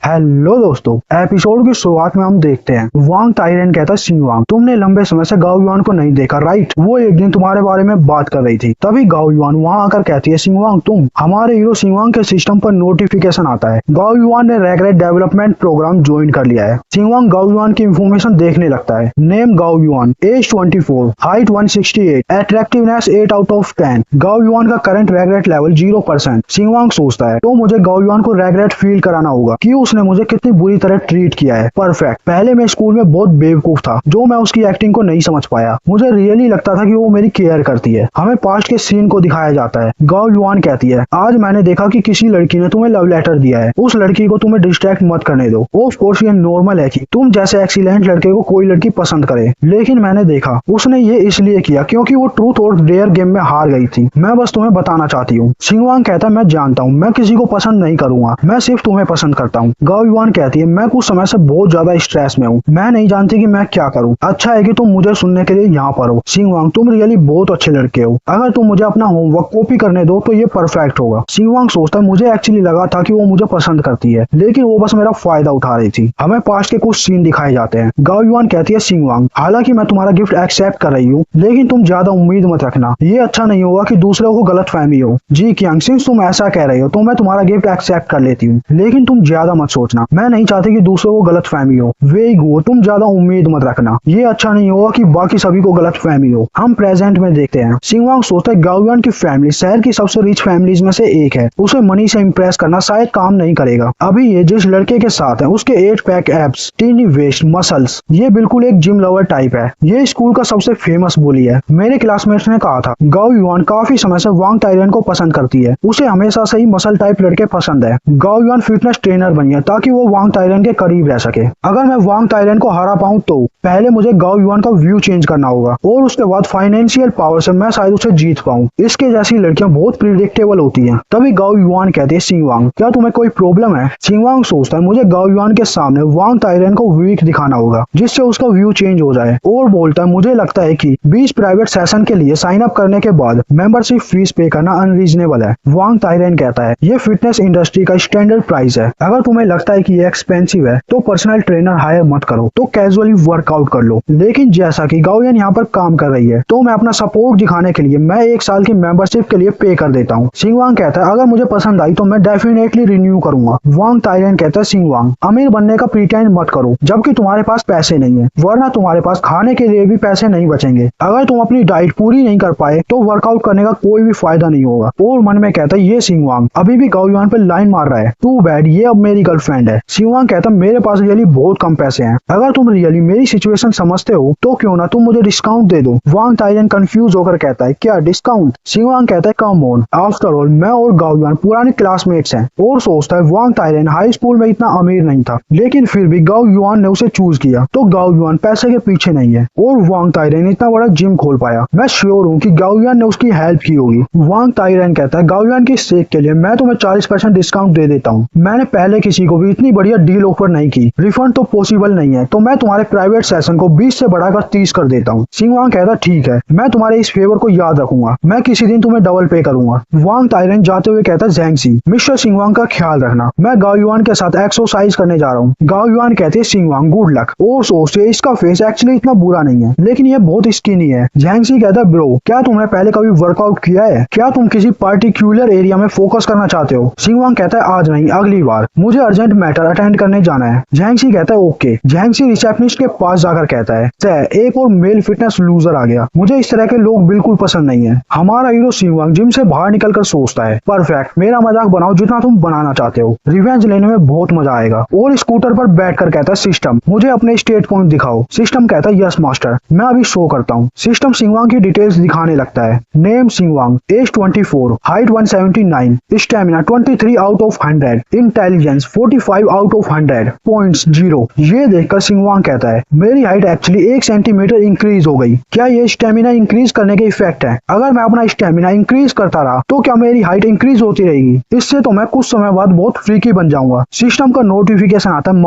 Hello दोस्तों, episode की शुरुआत में हम देखते हैं वांग ताइरेन कहता है शिंगवांग, तुमने लंबे समय से गाओ युआन को नहीं देखा राइट। वो एक दिन तुम्हारे बारे में बात कर रही थी, तभी गाओ युआन वहां आकर कहती है शिंगवांग तुम। हमारे हीरो शिंगवांग के सिस्टम पर नोटिफिकेशन आता है गाओ युआन ने रेगुलर डेवलपमेंट प्रोग्राम ज्वाइन कर लिया है। शिंगवांग गाओ युआन की इंफॉर्मेशन देखने लगता है। Name Gao Yuan, age 24, height 168, attractiveness 8 out of 10। Gao yuan का करंट रेगरेट लेवल 0%। शिंगवांग सोचता है तो मुझे गाओ युआन को रेगरेट फील कराना होगा कि उसने मुझे कितनी बुरी तरह ट्रीट किया है। परफेक्ट। पहले मैं स्कूल में बहुत बेवकूफ था जो मैं उसकी एक्टिंग को नहीं समझ पाया। मुझे रियली लगता था कि वो मेरी केयर करती है। हमें पास्ट के सीन को दिखाया जाता है। गाओ युआन कहती है आज मैंने देखा कि किसी लड़की ने तुम्हें लव लेटर दिया है। उस लड़की को तुम्हें डिस्ट्रैक्ट मत करने दो। ऑफ कोर्स ये नॉर्मल है कि तुम जैसे एक्सीलेंट लड़के को कोई लड़की पसंद करे, लेकिन मैंने देखा उसने ये इसलिए किया क्योंकि वो ट्रूथ और डेयर गेम में हार गई थी। मैं बस तुम्हें बताना चाहती हूँ। शिंगवांग कहता है मैं जानता हूँ, मैं किसी को पसंद नहीं करूंगा, मैं सिर्फ तुम्हें पसंद करता हूँ। गाओ युआन कहती है मैं कुछ समय से बहुत ज्यादा स्ट्रेस में हूँ, मैं नहीं जानती कि मैं क्या करूँ। अच्छा है कि तुम मुझे सुनने के लिए यहाँ पर हो। शिंगवांग तुम रियली बहुत अच्छे लड़के हो, अगर तुम मुझे अपना होमवर्क कॉपी करने दो तो ये परफेक्ट होगा। शिंगवांग सोचता है मुझे एक्चुअली लगा था कि वो मुझे पसंद करती है, लेकिन वो बस मेरा फायदा उठा रही थी। हमें पास्ट के कुछ सीन दिखाए जाते हैं। गाओ युआन कहती है शिंगवांग हालांकि मैं तुम्हारा गिफ्ट एक्सेप्ट कर रही हूँ, लेकिन तुम ज्यादा उम्मीद मत रखना, ये अच्छा नहीं होगा कि दूसरों को गलत फहमी हो। जी क्यांग सिंस तुम ऐसा कह रही हो तो मैं तुम्हारा गिफ्ट एक्सेप्ट कर लेती हूँ, लेकिन तुम ज्यादा मत सोचना, मैं नहीं चाहती कि दूसरों को गलत फहमी हो। वे गो तुम ज्यादा उम्मीद मत रखना, ये अच्छा नहीं होगा कि बाकी सभी को गलत फहमी हो। हम प्रेजेंट में देखते हैं शिंगवांग सोचता है गाओ युआन की फैमिली शहर की सबसे रिच फैमिलीज में से एक है, उसे मनी से इम्प्रेस करना शायद काम नहीं करेगा। अभी ये जिस लड़के के साथ है उसके 8 pack abs, tiny waist muscles, ये बिल्कुल एक जिम लवर टाइप है। ये स्कूल का सबसे फेमस बुली है। मेरे क्लासमेट्स ने कहा था गाओ युआन काफी समय से वांग ताइरेन को पसंद करती है, उसे हमेशा से ही मसल टाइप लड़के पसंद है। गाओ युआन फिटनेस ट्रेनर बनी है ताकि वो वांग ताइरेन के करीब रह सके। अगर मैं वांग ताइरेन को हरा पाऊं तो पहले मुझे गाओ युआन का व्यू चेंज करना होगा और उसके बाद फाइनेंशियल पावर से मैं शायद उसे जीत पाऊं। इसके जैसी लड़कियां बहुत प्रिडिक्टेबल होती हैं। तभी गाओ युआन कहते हैं शिंगवांग क्या तुम्हें कोई प्रॉब्लम है। शिंगवांग सोचता है मुझे गाओ युआन के सामने वांग ताइरेन को वीक दिखाना होगा जिससे उसका व्यू चेंज हो जाए, और बोलता है मुझे लगता है कि 20 प्राइवेट सेशन के लिए साइन अप करने के बाद मेंबरशिप फीस पे करना अनरीजनेबल है। वांग ताइरेन कहता है ये फिटनेस इंडस्ट्री का स्टैंडर्ड प्राइस है, अगर तुम्हें लगता है कि ये एक्सपेंसिव है तो पर्सनल ट्रेनर हायर मत करो, तो कैजुअली वर्कआउट कर लो। लेकिन जैसा कि गाओ युआन यहाँ पर काम कर रही है तो मैं अपना सपोर्ट दिखाने के लिए मैं 1 साल की मेंबरशिप के लिए पे कर देता हूँ। शिंगवांग कहता है अगर मुझे पसंद आई तो मैं डेफिनेटली रिन्यू करूंगा। वांग ताइरेन कहता है शिंगवांग अमीर बनने का प्रिटेंड मत करो जबकि तुम्हारे पास पैसे नहीं है, वरना तुम्हारे पास खाने के लिए भी पैसे नहीं बचेंगे। अगर तुम अपनी डाइट पूरी नहीं कर पाए तो वर्कआउट करने का कोई भी फायदा नहीं होगा। और मन में कहता है ये शिंगवांग अभी भी गाओ युआन पे लाइन मार रहा है, टू बैड ये अब मेरी गर्लफ्रेंड है। शिंगवांग कहता है मेरे पास रियली बहुत कम पैसे हैं, अगर तुम रियली मेरी सिचुएशन समझते हो तो क्यों ना तुम मुझे डिस्काउंट दे दो। वांग ताइरेन कंफ्यूज होकर कहता है क्या डिस्काउंट। शिंगवांग कहता है कम ऑन, आफ्टर ऑल मैं और गाओ युआन पुराने क्लासमेट्स हैं। और सोचता है वांग ताइरेन हाई स्कूल में इतना अमीर नहीं था, लेकिन फिर भी गाओ युआन ने उसे चूज किया, तो गाओ युआन पैसे के पीछे नहीं है और वांग ताइरेन इतना बड़ा जिम खोल पाया। मैं श्योर हूँ कि गाओ युआन ने उसकी हेल्प की होगी। वांग ताइरेन कहता है गाओ युआन की सेक के लिए मैं तुम्हें 40% डिस्काउंट दे देता हूँ, मैंने पहले किसी को भी इतनी बढ़िया डील ऑफर नहीं की, रिफंड तो पॉसिबल नहीं है, तो मैं तुम्हारे प्राइवेट सेशन को 20 से बढ़ाकर 30 कर देता हूँ। शिंगवांग कहता ठीक है, मैं तुम्हारे इस फेवर को याद रखूंगा, मैं किसी दिन तुम्हें डबल पे करूंगा। वांग ताइरेन जाते हुए कहता है ज़ैंगसी मिस्टर शिंगवांग का ख्याल रखना, मैं गाओ युआन के साथ एक्सरसाइज करने जा रहा हूँ। गाओ युआन कहते हैं शिंगवांग गुड लक, और सोचते इसका फेस एक्चुअली इतना बुरा नहीं है, लेकिन ये बहुत स्किनी है। ज़ैंगसी कहता है ब्रो क्या तुमने पहले कभी वर्कआउट किया है, क्या तुम किसी पर्टिकुलर एरिया में फोकस करना चाहते हो। शिंगवांग कहता है आज नहीं अगली बार, मुझे अर्जेंट मैटर अटेंड करने जाना है। ज़ैंगसी कहता है ओके। ज़ैंगसी रिसेप्शनिस्ट के पास जाकर कहता है एक और मेल फिटनेस लूजर आ गया, मुझे इस तरह के लोग बिल्कुल पसंद नहीं है। हमारा हीरो शिंगवांग जिम से बाहर निकलकर सोचता है परफेक्ट, मेरा मजाक बनाओ जितना तुम बनाना चाहते हो, रिवेंज लेने में बहुत मजा आएगा। और स्कूटर पर बैठकर कहता है सिस्टम मुझे अपने स्टेट पॉइंट दिखाओ। सिस्टम कहता है यस मास्टर, मैं अभी शो करता हूँ। सिस्टम शिंगवांग की डिटेल्स दिखाने लगता है। नेम शिंगवांग, age 24, height 179, stamina 23 out of 100, intelligence 45 out of 100, points 0। ये देखकर शिंगवांग कहता है मेरी हाइट एक्चुअली 1 सेंटीमीटर इंक्रीज हो गई, क्या ये स्टेमिना इंक्रीज करने के इफेक्ट है। अगर मैं अपना स्टेमिना इंक्रीज करता रहा तो क्या मेरी हाइट इंक्रीज होती रहेगी, इससे तो मैं कुछ समय बाद बहुत फ्रीकी बन जाऊंगा। सिस्टम का नोटिफिकेशन आता है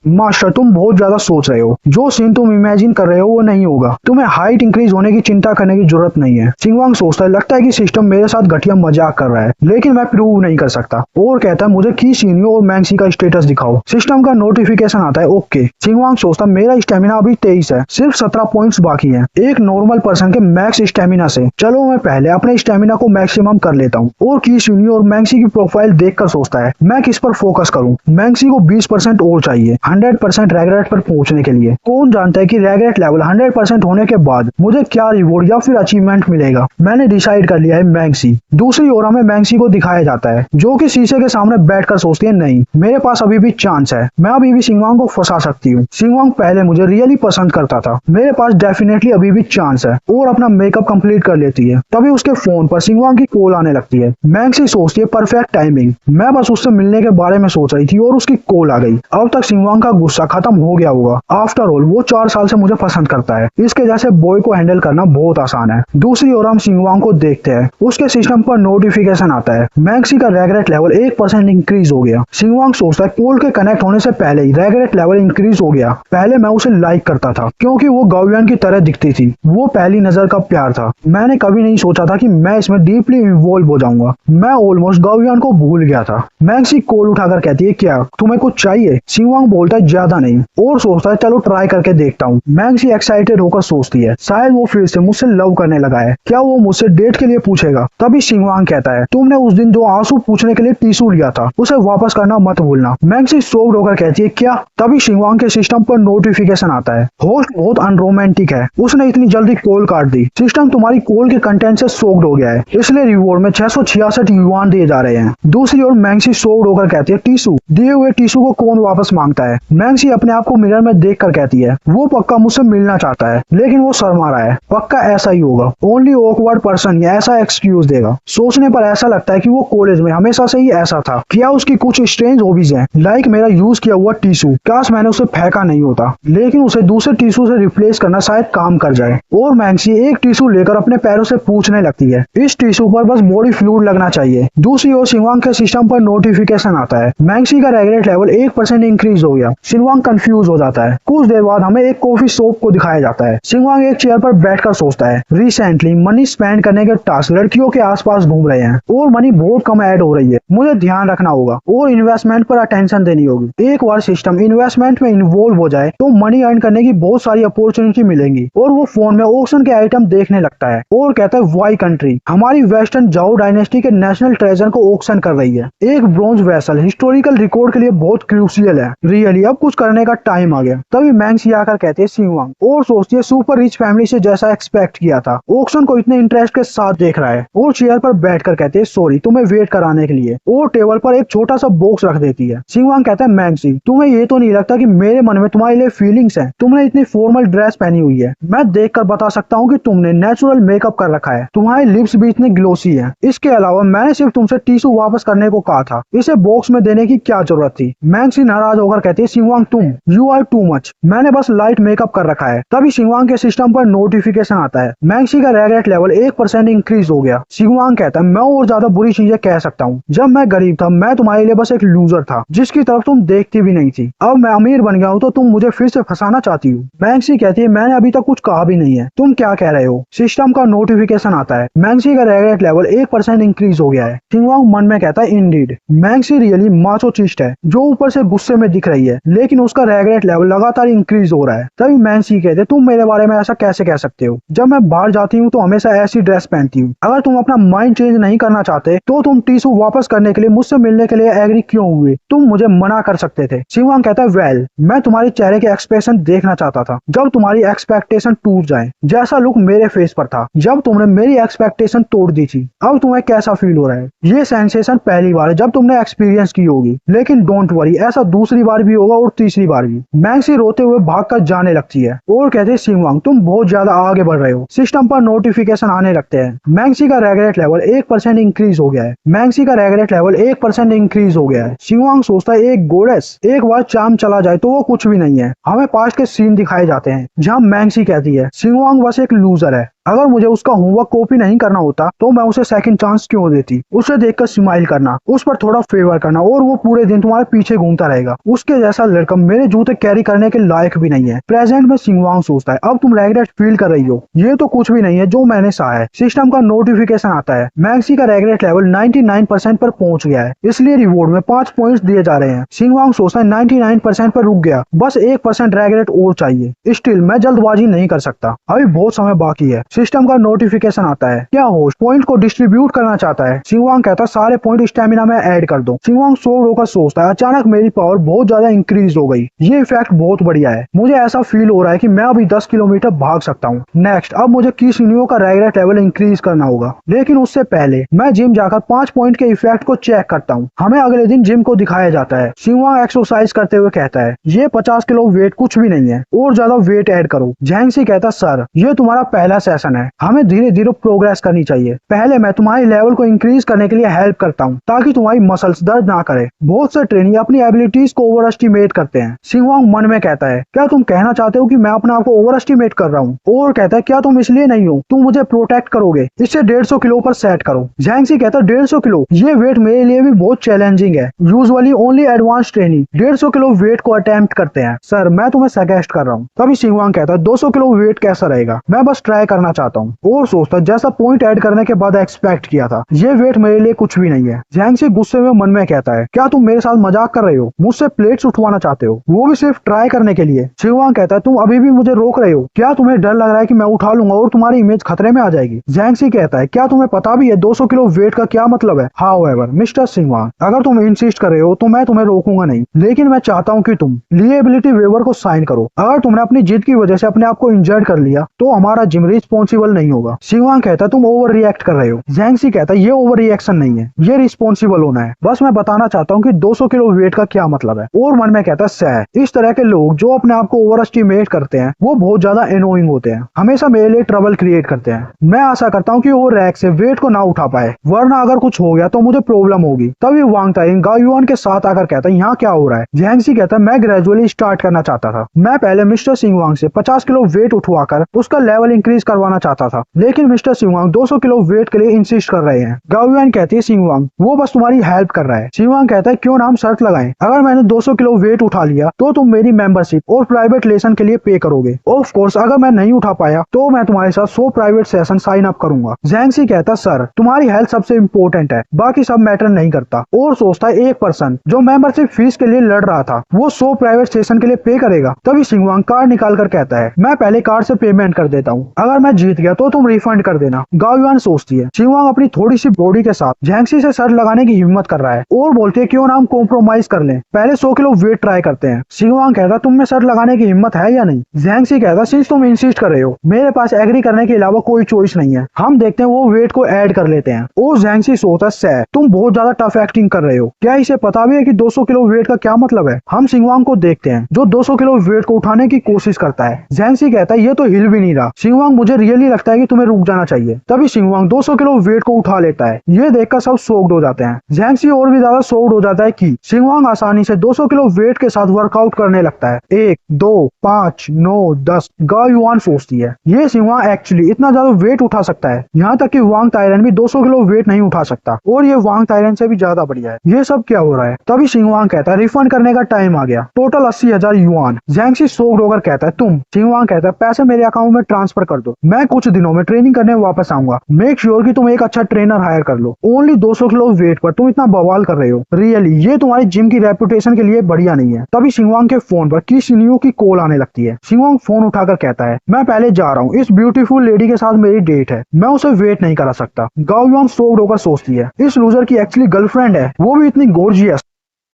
मास्टर तुम बहुत ज्यादा सोच रहे हो, जो सीन तुम इमेजिन कर रहे हो वो नहीं होगा, तुम्हें हाइट इंक्रीज होने की चिंता करने की जरूरत नहीं है। शिंगवांग सोचता है लगता है कि सिस्टम मेरे साथ घटिया मजाक कर रहा है, लेकिन मैं प्रूव नहीं कर सकता। और कहता है मुझे की सीनियो और मैंगसी का का स्टेटस दिखाओ। सिस्टम का नोटिफिकेशन आता है ओके। सिंगवांग सोचता मेरा स्टेमिना अभी 23 है, सिर्फ 17 पॉइंट्स बाकी हैं एक नॉर्मल पर्सन के मैक्स स्टेमिना से। चलो मैं पहले अपने स्टेमिना को मैक्सिमम कर लेता हूँ। और की सुनियो और मैंक्सी की प्रोफाइल देखकर सोचता है मैं किस पर फोकस करूँ। मैंक्सी को 20% और चाहिए 100% रेगरेट पर पहुंचने के लिए। कौन जानता है कि रेगरेट लेवल 100% होने के बाद मुझे क्या रिवॉर्ड या फिर अचीवमेंट मिलेगा। मैंने डिसाइड कर लिया है मैंक्सी। दूसरी ओर हमें मैंक्सी को दिखाया जाता है जो कि शीशे के सामने बैठकर सोचती है नहीं मेरे पास अभी भी चांस है, मैं अभी भी सिंगवांग को फंसा सकती हूँ। सिंगवांग पहले मुझे रियली पसंद करता था, मेरे पास डेफिनेटली अभी भी चांस है। और अपना मेकअप कंप्लीट कर लेती है। तभी उसके फोन पर सिंगवांग की कॉल आने लगती है। मैंक्सी सोचती है परफेक्ट टाइमिंग, मैं बस उससे मिलने के बारे में सोच रही थी और उसकी कॉल आ गई। अब तक सिंगवांग का गुस्सा खत्म हो गया होगा। आफ्टर ऑल वो 4 साल से मुझे पसंद करता है, इसके जैसे बॉय को हैंडल करना बहुत आसान है। दूसरी ओर हम सिंगवांग को देखते हैं, उसके सिस्टम पर नोटिफिकेशन आता है मैंक्सी का रेगरेट लेवल 1% इंक्रीज हो गया। सिंगवांग सोचता है कॉल के कनेक्ट होने से पहले ही रेगरेट लेवल इंक्रीज हो गया। पहले मैं उसे लाइक करता था क्योंकि वो गाओयुआन की तरह दिखती थी, वो पहली नजर का प्यार था। मैंने कभी नहीं सोचा था कि मैं इसमें डीपली इन्वॉल्व हो जाऊंगा। मैं ऑलमोस्ट गाओयुआन को भूल गया था। मैंक्सी कॉल उठाकर कहती है क्या तुम्हें कुछ चाहिए। सिंगवांग बोलता है ज्यादा नहीं और सोचता है चलो ट्राई करके देखता हूँ। मैंक्सी एक्साइटेड होकर सोचती है शायद वो फिर से मुझसे लव करने लगा है, क्या वो मुझसे डेट के लिए पूछेगा। तभी सिंगवांग कहता है तुमने उस दिन जो आंसू पूछने के लिए टिश्यू लिया था उसे वापस करना मत भूलना। मैंक्सी शॉक्ड होकर कहती है क्या। तभी सिंगवांग के सिस्टम पर नोटिफिकेशन आता है होस्ट बहुत अनरोमांटिक है, उसने इतनी जल्दी कॉल काट दी। सिस्टम तुम्हारी कॉल के कंटेंट से शॉक्ड हो गया है, इसलिए रिवॉर्ड में 666 युआन दिए जा रहे हैं। दूसरी ओर मैंक्सी शॉक्ड होकर कहती है टिश्यू, दिए हुए टिश्यू को कौन वापस मांगता है। मैंक्सी अपने आप को मिरर में देख कर कहती है वो पक्का मुझसे मिलना चाहता है लेकिन वो शर्मा रहा है, पक्का ऐसा ही होगा। ओनली ऑकवर्ड पर्सन ऐसा एक्सक्यूज देगा। सोचने पर ऐसा लगता है कि वो कॉलेज में हमेशा से ही ऐसा था। क्या उसकी कुछ स्ट्रेंज हॉबीज हैं, लाइक मेरा यूज किया हुआ टिश्यू, काश मैंने उसे फेंका नहीं होता, लेकिन उसे दूसरे टिश्यू से रिप्लेस करना शायद काम कर जाए। और मैंक्सी एक टिश्यू लेकर अपने पैरों से पूछने लगती है इस टिश्यू पर बस बॉडी फ्लूइड लगना चाहिए। दूसरी ओर सिंगवांग के सिस्टम पर नोटिफिकेशन आता है मैंक्सी का रेगरेट लेवल 1% इंक्रीज हो गया। सिंगवांग कंफ्यूज हो जाता है। कुछ देर बाद हमें एक कॉफी शॉप को दिखाया जाता है। सिंगवांग एक चेयर पर बैठकर सोचता है रिसेंटली मनी स्पेंड करने के टास्क लड़कियों के आसपास घूम रहे हैं और मनी बहुत कम ऐड हो रही है, मुझे ध्यान रखना होगा और इन्वेस्टमेंट पर अटेंशन देनी होगी। एक बार सिस्टम इन्वेस्टमेंट में इन्वॉल्व हो जाए तो मनी अर्न करने की बहुत सारी अपॉर्चुनिटी मिलेंगी। और वो फोन में ऑक्शन के आइटम देखने लगता है और कहता है वाई कंट्री हमारी वेस्टर्न जाओ डायनेस्टी के नेशनल ट्रेजर को ऑक्शन कर रही है। एक ब्रोंज वेसल हिस्टोरिकल रिकॉर्ड के लिए बहुत क्रूशियल है। रियली अब कुछ करने का टाइम आ गया। तभी मैंक्सी आकर कहते हैं सिंगवांग और सोचती है सुपर रिच फैमिली से जैसा एक्सपेक्ट किया था, ऑक्शन को इतने इंटरेस्ट के साथ देख रहा है। और चेयर पर बैठकर कहते हैं सॉरी तुम्हें वेट कराने के लिए और टेबल पर एक छोटा सा बॉक्स रख देती है। सिंगवांग कहता है मैंक्सी तुम्हें ये तो नहीं लगता कि मेरे मन में तुम्हारे लिए फीलिंग्स हैं, तुमने इतनी फॉर्मल ड्रेस पहनी हुई है, मैं देखकर बता सकता हूँ कि तुमने नेचुरल मेकअप कर रखा है, तुम्हारे लिप्स भी इतने ग्लोसी हैं। इसके अलावा मैंने सिर्फ तुमसे टिश्यू वापस करने को कहा था, इसे बॉक्स में देने की क्या जरूरत थी। मैंक्सी नाराज होकर कहती है सिंगवांग तुम यू आर टू मच, मैंने बस लाइट मेकअप कर रखा है। तभी सिंगवांग के सिस्टम पर नोटिफिकेशन आता है मैंक्सी का रेगरेट लेवल 1% इंक्रीज हो गया। सिंगवांग कहता है मैं और ज्यादा बुरी चीजें कह सकता हूँ, जब मैं गरीब था मैं तुम्हारे लिए बस एक लूजर था जिसकी तरफ तुम देखती भी नहीं थी, अब मैं अमीर बन गया हूँ तो तुम मुझे फिर से फंसाना चाहती हो। मैंक्सी कहती है मैंने अभी तक कुछ कहा भी नहीं है, तुम क्या कह रहे हो। सिस्टम का नोटिफिकेशन आता है मैंक्सी का रेगरेट लेवल 1% इंक्रीज हो गया है। सिंगवांग मन में कहता है इंडीड मैंक्सी रियली माचोचिस्ट है जो ऊपर से गुस्से में दिख रही है, लेकिन उसका रेगरेट लेवल लगातार इंक्रीज हो रहा है। तभी मैंक्सी कहते तुम मेरे बारे में ऐसा कैसे कह सकते हो, जब मैं बाहर जाती हूँ तो हमेशा ऐसी ड्रेस पहनती हूँ। अगर तुम अपना माइंड चेंज नहीं करना चाहते तो तुम टिश्यू वापस करने के लिए मुझसे मिलने के लिए एग्री क्यों हुए, तुम मुझे मना कर सकते थे। सिंगवांग कहता है वेल मैं तुम्हारे चेहरे के एक्सप्रेशन देखना चाहता था जब तुम्हारी एक्सपेक्टेशन टूट जाए, जैसा लुक मेरे फेस पर था जब तुमने मेरी एक्सपेक्टेशन तोड़ दी थी। अब तुम्हें कैसा फील हो रहा है। ये सेंसेशन पहली बार है जब तुमने एक्सपीरियंस की होगी, लेकिन डोंट वरी ऐसा दूसरी बार भी होगा और तीसरी बार भी। मैंक्सी रोते हुए भागकर जाने लगती है और कहते हैं सिंगवांग तुम बहुत ज्यादा आगे बढ़ रहे हो। सिस्टम पर नोटिफिकेशन आने लगते हैं मैंक्सी का रेगरेट लेवल 1% इंक्रीज हो गया है। मैंक्सी का रेगरेट लेवल 1% इंक्रीज हो गया है। सिंगवांग सोचता है एक गोडेस एक बार चार्म चला जाए तो वो कुछ भी नहीं है। हमें पास्ट के सीन दिखाए जाते हैं जहाँ मैंक्सी कहती है सिंगवांग बस एक लूजर है, अगर मुझे उसका होमवर्क कॉपी नहीं करना होता तो मैं उसे सेकंड चांस क्यों देती। उसे देखकर स्माइल करना, उस पर थोड़ा फेवर करना और वो पूरे दिन तुम्हारे पीछे घूमता रहेगा। उसके जैसा लड़का मेरे जूते कैरी करने के लायक भी नहीं है। प्रेजेंट में सिंगवांग सोचता है। अब तुम रेग्रेट फील कर रही हो, ये तो कुछ भी नहीं है जो मैंने सहा है। सिस्टम का नोटिफिकेशन आता है, मैक्सी का रेग्रेट लेवल 99% पर पहुंच गया है, इसलिए रिवॉर्ड में 5 पॉइंट्स दिए जा रहे हैं। सिंगवांग सोचता है 99% पर रुक गया, बस 1% रेग्रेट और चाहिए। स्टिल मैं जल्दबाजी नहीं कर सकता, अभी बहुत समय बाकी है। सिस्टम का नोटिफिकेशन आता है, क्या होस्ट पॉइंट को डिस्ट्रीब्यूट करना चाहता है। सिंगवांग कहता है सारे पॉइंट स्टेमिना में ऐड कर दो। सिंगवांग शॉक्ड होकर सोचता है अचानक मेरी पावर बहुत ज्यादा इंक्रीज हो गई, ये इफेक्ट बहुत बढ़िया है। मुझे ऐसा फील हो रहा है कि मैं अभी 10 किलोमीटर भाग सकता हूँ। नेक्स्ट, अब मुझे किशिन्यो का रेग्रेट लेवल इंक्रीज करना होगा, लेकिन उससे पहले मैं जिम जाकर 5 पॉइंट के इफेक्ट को चेक करता हूँ। हमें अगले दिन जिम को दिखाया जाता है। सिंगवांग एक्सरसाइज करते हुए कहता है ये 50 किलो वेट कुछ भी नहीं है, और ज्यादा वेट ऐड करो। झैंगसी कहता सर ये तुम्हारा पहला सेशन है, हमें धीरे धीरे प्रोग्रेस करनी चाहिए। पहले मैं तुम्हारी लेवल को इंक्रीज करने के लिए हेल्प करता हूँ ताकि तुम्हारी मसल्स दर्द ना करे। बहुत से ट्रेनी अपनी एबिलिटीज को ओवर एस्टिमेट करते हैं। सिंगवांग मन में कहता है क्या तुम कहना चाहते हो कि मैं अपने आप को ओवर एस्टिमेट कर रहा हूँ। और कहता है क्या तुम इसलिए नहीं हो, तुम मुझे प्रोटेक्ट करोगे, इसे 150 किलो पर सेट करो। झैंगसी कहता है 150 किलो, ये वेट मेरे लिए भी बहुत चैलेंजिंग है। Usually only advance training 150 kilo weight को अटेम्प्ट करते हैं। सर मैं तुम्हें सजेस्ट कर रहा हूँ। तभी सिंगवांग कहता है 200 किलो वेट कैसा रहेगा, मैं बस ट्राई करना चाहता हूँ। और सोचता जैसा पॉइंट ऐड करने के बाद एक्सपेक्ट किया था, ये वेट मेरे लिए कुछ भी नहीं है। झैंगसी गुस्से में मन में कहता है क्या तुम मेरे साथ मजाक कर रहे हो, मुझसे प्लेट्स उठवाना चाहते हो, वो भी सिर्फ ट्राई करने के लिए। सिंगवांग कहता है तुम अभी भी मुझे रोक रहे हो, क्या तुम्हें डर लग रहा है कि मैं उठा लूंगा और तुम्हारी इमेज खतरे में आ जाएगी। झैंगसी कहता है क्या तुम्हें पता भी है 200 किलो वेट का क्या मतलब है। हाउएवर मिस्टर सिंगवांग, अगर तुम इंसिस्ट कर रहे हो तो मैं तुम्हें रोकूंगा नहीं, लेकिन मैं चाहता हूँ कि तुम लिएबिलिटी वेवर को साइन करो। अगर तुमने अपनी जिद की वजह से अपने आप को इंजर्ड कर लिया तो हमारा जिम रिस्पॉन्सिबल नहीं होगा। सिंगवांग कहता है तुम ओवर रिएक्ट कर रहे हो। झैंगसी कहता है ये ओवर रिएक्शन नहीं है, ये रिस्पॉन्सिबल होना है। बस मैं बताना चाहता हूँ कि 200 किलो वेट का क्या मतलब है। और मन में कहता है सैड, इस तरह के लोग जो अपने आप को ओवर एस्टिमेट करते हैं वो बहुत ज्यादा एनोइंग होते हैं, हमेशा मेरे लिए ट्रबल क्रिएट करते हैं। मैं आशा करता हूँ कि वो रैक से वेट को ना उठा पाए, वरना अगर कुछ हो गया तो मुझे प्रॉब्लम होगी। तभी वांग ताइंग गाओयुआन के साथ आकर कहता है यहाँ क्या हो रहा है। झैंगसी कहता है मैं ग्रेजुअली स्टार्ट करना चाहता था, मैं पहले मिस्टर सिंगवांग से 50 किलो वेट उठवाकर उसका लेवल इंक्रीज करवाना चाहता था, लेकिन मिस्टर सिंगवांग 200 किलो वेट के लिए इंसिस्ट कर रहे हैं। गाओयुआन कहती है सिंगवांग वो बस तुम्हारी हेल्प कर रहा है। सिंगवांग कहता है क्यों ना हम शर्त लगाएं, अगर मैंने 200 किलो वेट उठा लिया तो तुम मेरी मेंबरशिप और प्राइवेट लेसन के लिए पे करोगे। ऑफ कोर्स अगर मैं नहीं उठा पाया तो मैं तुम्हारे साथ 100 प्राइवेट सेशन साइन अप करूंगा। झैंगसी कहता सर तुम्हारी हेल्थ सबसे इम्पोर्टेंट है, बाकी सब मैटर नहीं करता। और सोचता है एक पर्सन जो मेंबरशिप फीस के लिए लड़ रहा था वो 100 प्राइवेट सेशन के लिए पे करेगा। तभी सिंगवांग कार्ड निकाल कर कहता है मैं पहले कार्ड से पेमेंट कर देता हूँ, अगर मैं जीत गया तो तुम रिफंड कर देना। गाओयुआन सोचती है सिंगवांग अपनी थोड़ी सी बॉडी के साथ झैंगसी से शर्त लगाने की हिम्मत कर रहा है और बोलती है क्यों ना हम कॉम्प्रोमाइज कर लें, पहले 100 किलो वेट ट्राई करते हैं। सिंगवांग कहता तुम में शर्त लगाने की हिम्मत है या नहीं। झैंगसी कहता सिंस तुम इंसिस्ट कर रहे हो मेरे पास एग्री करने के अलावा कोई चॉइस नहीं है, हम देखते हैं वो वेट को ऐड कर लेते हैं। और झैंगसी सोचता है तुम बहुत ज्यादा टफ एक्टिंग कर रहे हो, क्या इसे पता भी है कि 200 किलो वेट का क्या मतलब है। हम सिंगवांग को देखते हैं जो 200 किलो वेट को उठाने की कोशिश करता है। झैंगसी कहता है ये तो हिल भी नहीं रहा। सिंगवांग मुझे रियली लगता है कि तुम्हें रुक जाना चाहिए। तभी सिंगवांग 200 किलो वेट को उठा लेता है, ये देखकर सब शॉक्ड हो जाते हैं। झैंगसी और भी ज्यादा शॉक्ड हो जाता है कि सिंगवांग आसानी से 200 किलो वेट के साथ वर्कआउट करने लगता है। 1 2 5 9 10। गाओयुआन सोचती है ये सिंगवांग एक्चुअली इतना ज्यादा वेट उठा सकता है, यहाँ तक कि वांग ताइरन भी 200 किलो वेट नहीं उठा सकता, और ये वांग ताइरन से भी ज्यादा बढ़िया है। ये सब क्या हो रहा है। तभी सिंगवांग कहता है रिफंड करने का टाइम आ गया, टोटल 80,000 युआन। झैंगसी शॉक्ड होकर कहता है तुम। सिंगवांग कहता है पैसे मेरे अकाउंट में ट्रांसफर कर दो, मैं कुछ दिनों में ट्रेनिंग करने वापस आऊंगा। मेक श्योर कि तुम एक अच्छा ट्रेनर हायर कर लो। ओनली 200 किलो वेट पर तुम इतना बवाल कर रहे हो, रियली ये तुम्हारी जिम की रेपुटेशन के लिए बढ़िया नहीं है। तभी सिंगवांग के फोन पर किशिन्यो की कॉल आने लगती है। सिंगवांग फोन उठाकर कहता है मैं पहले जा रहा हूँ, इस ब्यूटीफुल लेडी के साथ मेरी डेट है, मैं उसे वेट नहीं करा सकता। गाओयुआन शॉक्ड होकर सोचती है इस लूजर की एक्चुअली गर्लफ्रेंड है, वो भी इतनी गॉर्जियस।